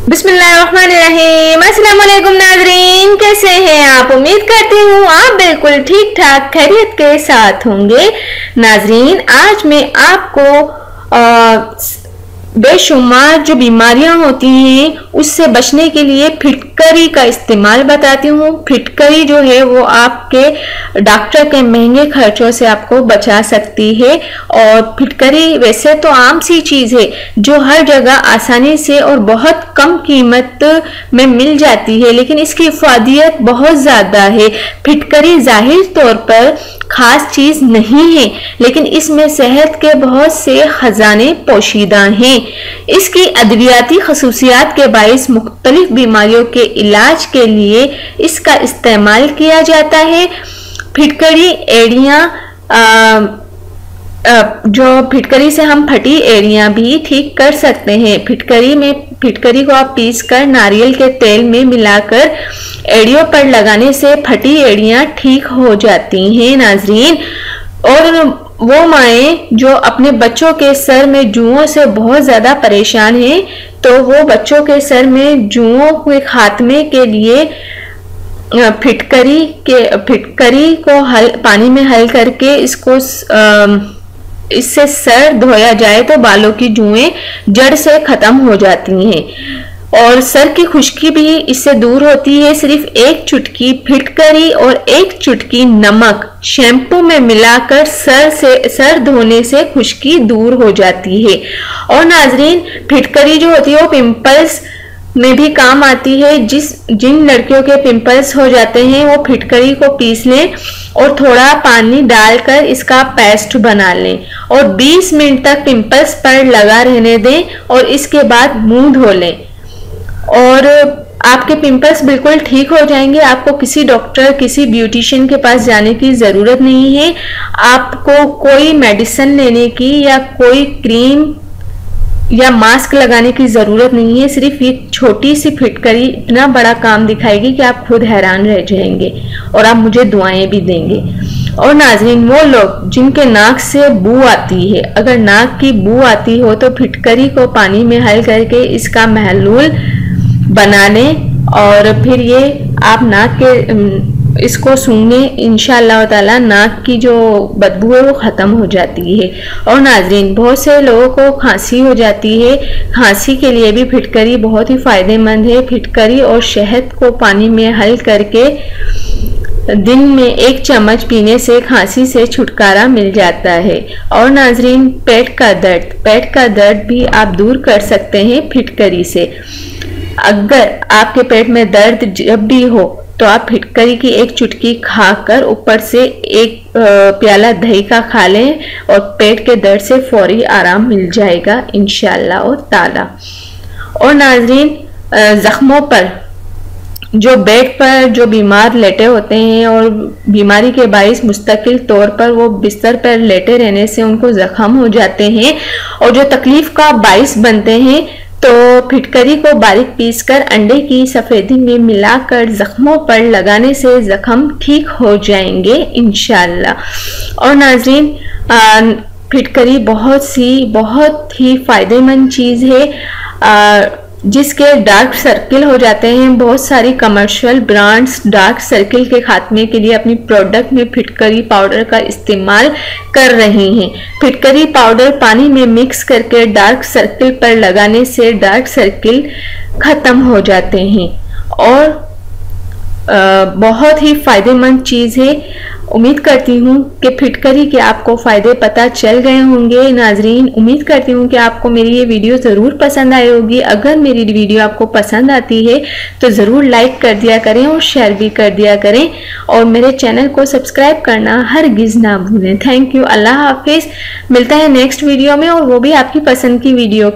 बिस्मिल्लाहिर्रहमानिर्रहीम। अस्सलाम वालेकुम नाज़रीन, कैसे हैं आप? उम्मीद करती हूँ आप बिल्कुल ठीक ठाक खैरियत के साथ होंगे। नाज़रीन, आज मैं आपको बेशुमार जो बीमारियां होती हैं उससे बचने के लिए फिटकरी का इस्तेमाल बताती हूँ। फिटकरी जो है वो आपके डॉक्टर के महंगे खर्चों से आपको बचा सकती है। और फिटकरी वैसे तो आम सी चीज़ है जो हर जगह आसानी से और बहुत कम कीमत में मिल जाती है, लेकिन इसकी इफादियत बहुत ज़्यादा है। फिटकरी जाहिर तौर पर खास चीज़ नहीं है, लेकिन इसमें सेहत के बहुत से खजाने पोशीदा हैं। इसकी अद्वियाती खसूसियात के बाइस मुख्तलिफ बीमारियों के इलाज के लिए इसका इस्तेमाल किया जाता है। फिटकरी एड़ियाँ जो फिटकरी से हम फटी एड़ियाँ भी ठीक कर सकते हैं। फिटकरी को आप पीसकर नारियल के तेल में मिलाकर एड़ियों पर लगाने से फटी एड़ियाँ ठीक हो जाती हैं नाजरीन। और वो माएँ जो अपने बच्चों के सर में जुओं से बहुत ज़्यादा परेशान हैं, तो वो बच्चों के सर में जुओं के खात्मे के लिए फिटकरी को पानी में हल करके इससे सर धोया जाए तो बालों की जुएं जड़ से खत्म हो जाती हैं और सर की खुश्की भी इससे दूर होती है। सिर्फ एक चुटकी फिटकरी और एक चुटकी नमक शैम्पू में मिलाकर सर धोने से खुश्की दूर हो जाती है। और नाजरीन, फिटकरी जो होती है वो पिंपल्स में भी काम आती है। जिन लड़कियों के पिंपल्स हो जाते हैं वो फिटकरी को पीस लें और थोड़ा पानी डालकर इसका पेस्ट बना लें और 20 मिनट तक पिंपल्स पर लगा रहने दें और इसके बाद मुंह धो लें और आपके पिंपल्स बिल्कुल ठीक हो जाएंगे। आपको किसी डॉक्टर, किसी ब्यूटिशियन के पास जाने की ज़रूरत नहीं है। आपको कोई मेडिसिन लेने की या कोई क्रीम या मास्क लगाने की ज़रूरत नहीं है। सिर्फ ये छोटी सी फिटकरी इतना बड़ा काम दिखाएगी कि आप खुद हैरान रह जाएंगे और आप मुझे दुआएं भी देंगे। और नाज़रीन, वो लोग जिनके नाक से बू आती है, अगर नाक की बू आती हो तो फिटकरी को पानी में हल करके इसका महलूल बना लें और फिर ये आप नाक के इसको सूंघे, इंशाअल्लाह ताला नाक की जो बदबू है वो ख़त्म हो जाती है। और नाजरीन, बहुत से लोगों को खांसी हो जाती है। खांसी के लिए भी फिटकरी बहुत ही फ़ायदेमंद है। फिटकरी और शहद को पानी में हल करके दिन में 1 चम्मच पीने से खांसी से छुटकारा मिल जाता है। और नाजरीन, पेट का दर्द भी आप दूर कर सकते हैं फिटकरी से। अगर आपके पेट में दर्द जब भी हो तो आप फिटकरी की 1 चुटकी खाकर ऊपर से 1 प्याला दही का खा लें और पेट के दर्द से फौरी आराम मिल जाएगा इंशाअल्लाह ताला। और नाजरीन, जख्मों पर जो बेड पर जो बीमार लेटे होते हैं और बीमारी के बाइस मुस्तकिल तौर पर वो बिस्तर पर लेटे रहने से उनको जख्म हो जाते हैं और जो तकलीफ का बाइस बनते हैं, तो फिटकरी को बारीक पीसकर अंडे की सफ़ेदी में मिलाकर जख्मों पर लगाने से जख्म ठीक हो जाएंगे इंशाअल्लाह। और नाजरीन, फिटकरी बहुत ही फ़ायदेमंद चीज़ है। जिसके डार्क सर्किल हो जाते हैं, बहुत सारी कमर्शियल ब्रांड्स डार्क सर्किल के खात्मे के लिए अपनी प्रोडक्ट में फिटकरी पाउडर का इस्तेमाल कर रही हैं। फिटकरी पाउडर पानी में मिक्स करके डार्क सर्किल पर लगाने से डार्क सर्किल ख़त्म हो जाते हैं और बहुत ही फ़ायदेमंद चीज़ है। उम्मीद करती हूँ कि फिटकरी के आपको फ़ायदे पता चल गए होंगे। नाजरीन, उम्मीद करती हूँ कि आपको मेरी ये वीडियो ज़रूर पसंद आई होगी। अगर मेरी वीडियो आपको पसंद आती है तो ज़रूर लाइक कर दिया करें और शेयर भी कर दिया करें और मेरे चैनल को सब्सक्राइब करना हरगिज़ ना भूलें। Thank you. अल्लाह हाफिज़। मिलता है नेक्स्ट वीडियो में और वो भी आपकी पसंद की वीडियो।